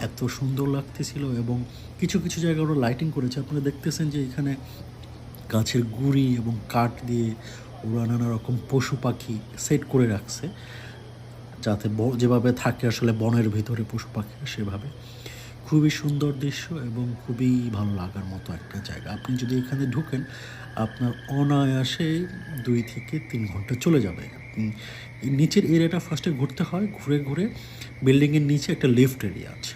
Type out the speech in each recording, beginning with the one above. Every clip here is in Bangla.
এত সুন্দর লাগতেছিল এবং কিছু, কিছু জায়গায় ওরা লাইটিং করেছে। আপনারা দেখতেছেন যে এখানে গাছের গুঁড়ি এবং কাঠ দিয়ে ওরা নানা রকম পশু পাখি সেট করে রাখছে। যাতে যেভাবে থাকে আসলে বনের ভিতরে পশু পাখিরা সেভাবে। খুবই সুন্দর দৃশ্য এবং খুবই ভালো লাগার মতো একটা জায়গা। আপনি যদি এখানে ঢুকেন, আপনার অনায়াসে ২ থেকে ৩ ঘন্টা চলে যাবে। আপনি এই নিচের এরিয়াটা ফার্স্টে ঘুরতে হয়। ঘুরে, ঘুরে বিল্ডিংয়ের নিচে একটা লিফট এরিয়া আছে।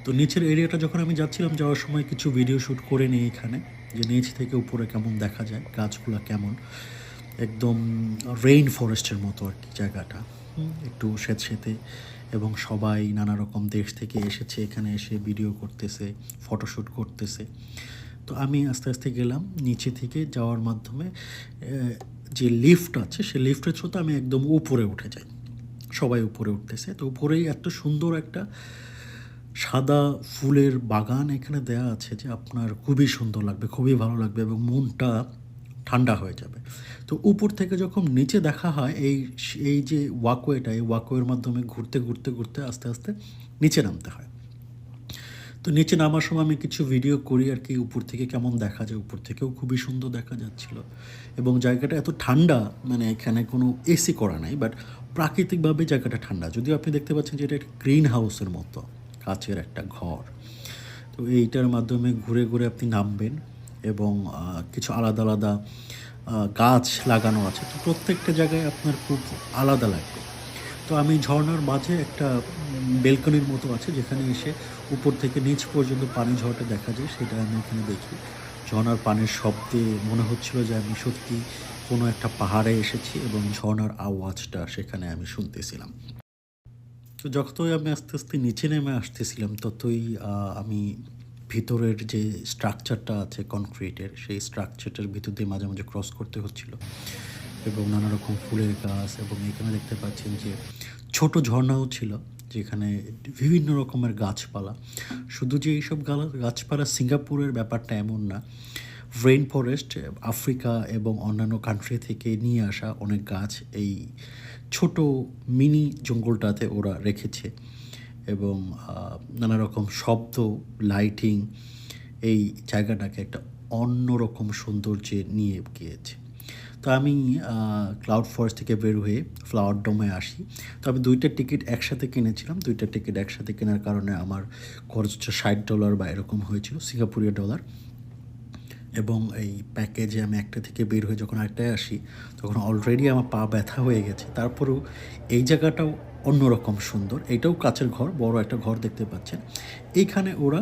তো নিচের এরিয়াটা যখন আমি যাচ্ছিলাম, যাওয়ার সময় কিছু ভিডিও শ্যুট করে নিই এখানে, যে নিচ থেকে উপরে কেমন দেখা যায়, গাছগুলা কেমন। একদম রেইন ফরেস্টের মতো আরকি জায়গাটা। একটু স্যাঁতসেঁতে এবং সবাই নানা রকম দেশ থেকে এসেছে, এখানে এসে ভিডিও করতেছে, ফটোশ্যুট করতেছে। তো আমি আস্তে, আস্তে গেলাম নিচে থেকে যাওয়ার মাধ্যমে যে লিফট আছে, সেই লিফটের থ্রুতে আমি একদম উপরে উঠে যাই। সবাই উপরে উঠতেছে। তো উপরেই এত সুন্দর একটা সাদা ফুলের বাগান এখানে দেয়া আছে যে আপনার খুবই সুন্দর লাগবে, খুবই ভালো লাগবে এবং মনটা ঠান্ডা হয়ে যাবে। তো উপর থেকে যখন নিচে দেখা হয় এই যে ওয়াকওয়েটা, এই ওয়াকওয়ের মাধ্যমে ঘুরতে, ঘুরতে, ঘুরতে আস্তে, আস্তে নিচে নামতে হয়। তো নিচে নামার সময় আমি কিছু ভিডিও করি আরকি উপর থেকে কেমন দেখা যায়। উপর থেকেও খুবই সুন্দর দেখা যাচ্ছিল এবং জায়গাটা এত ঠান্ডা, মানে এখানে কোনো এসি করা নাই, বাট প্রাকৃতিকভাবে জায়গাটা ঠান্ডা। যদিও আপনি দেখতে পাচ্ছেন যে এটা একটা গ্রিন হাউসের মতো, কাচের একটা ঘর। তো এইটার মাধ্যমে ঘুরে, ঘুরে আপনি নামবেন এবং কিছু আলাদা, আলাদা গাছ লাগানো আছে। তো প্রত্যেকটা জায়গায় আপনার খুব আলাদা লাগবে। তো আমি ঝরনার মাঝে একটা বেলকনির মতো আছে যেখানে এসে উপর থেকে নিচ পর্যন্ত পানি ঝরাটা দেখা যায়, সেটা আমি এখানে দেখি। ঝরনার পানির শব্দে মনে হচ্ছিল যে আমি সত্যি কোনো একটা পাহাড়ে এসেছি এবং ঝরনার আওয়াজটা সেখানে আমি শুনতেছিলাম। তো যতই আমি আস্তে, আস্তে নিচে নেমে আসতেছিলাম ততই আমি ভিতরের যে স্ট্রাকচারটা আছে কনক্রিটের, সেই স্ট্রাকচারটার ভিতর দিয়ে মাঝে, মাঝে ক্রস করতে হচ্ছিল এবং নানা রকম ফুলের গাছ এবং এখানে দেখতে পাচ্ছেন যে ছোট ঝর্ণাও ছিল যেখানে বিভিন্ন রকমের গাছপালা। শুধু যে এইসব গাছপালা সিঙ্গাপুরের ব্যাপারটা এমন না। রেইন ফরেস্ট আফ্রিকা এবং অন্যান্য কান্ট্রি থেকে নিয়ে আসা অনেক গাছ এই ছোট মিনি জঙ্গলটাতে ওরা রেখেছে এবং নানা রকম শব্দ, লাইটিং এই জায়গাটাকে একটা অন্যরকম সৌন্দর্যে নিয়ে গিয়েছে। তো আমি ক্লাউড ফরেস্ট থেকে বের হয়ে ফ্লাওয়ার ডোমে আসি। তো আমি ২ টা টিকিট একসাথে কিনেছিলাম। ২ টা টিকিট একসাথে কেনার কারণে আমার খরচ হচ্ছে $৬০ বা এরকম হয়েছিল, সিঙ্গাপুরীয় ডলার। এবং এই প্যাকেজে আমি একটা থেকে বের হয়ে যখন আরেকটায় আসি, তখন অলরেডি আমার পা ব্যথা হয়ে গেছে। তারপরেও এই জায়গাটাও অন্যরকম সুন্দর। এটাও কাচের ঘর, বড় একটা ঘর দেখতে পাচ্ছেন। এইখানে ওরা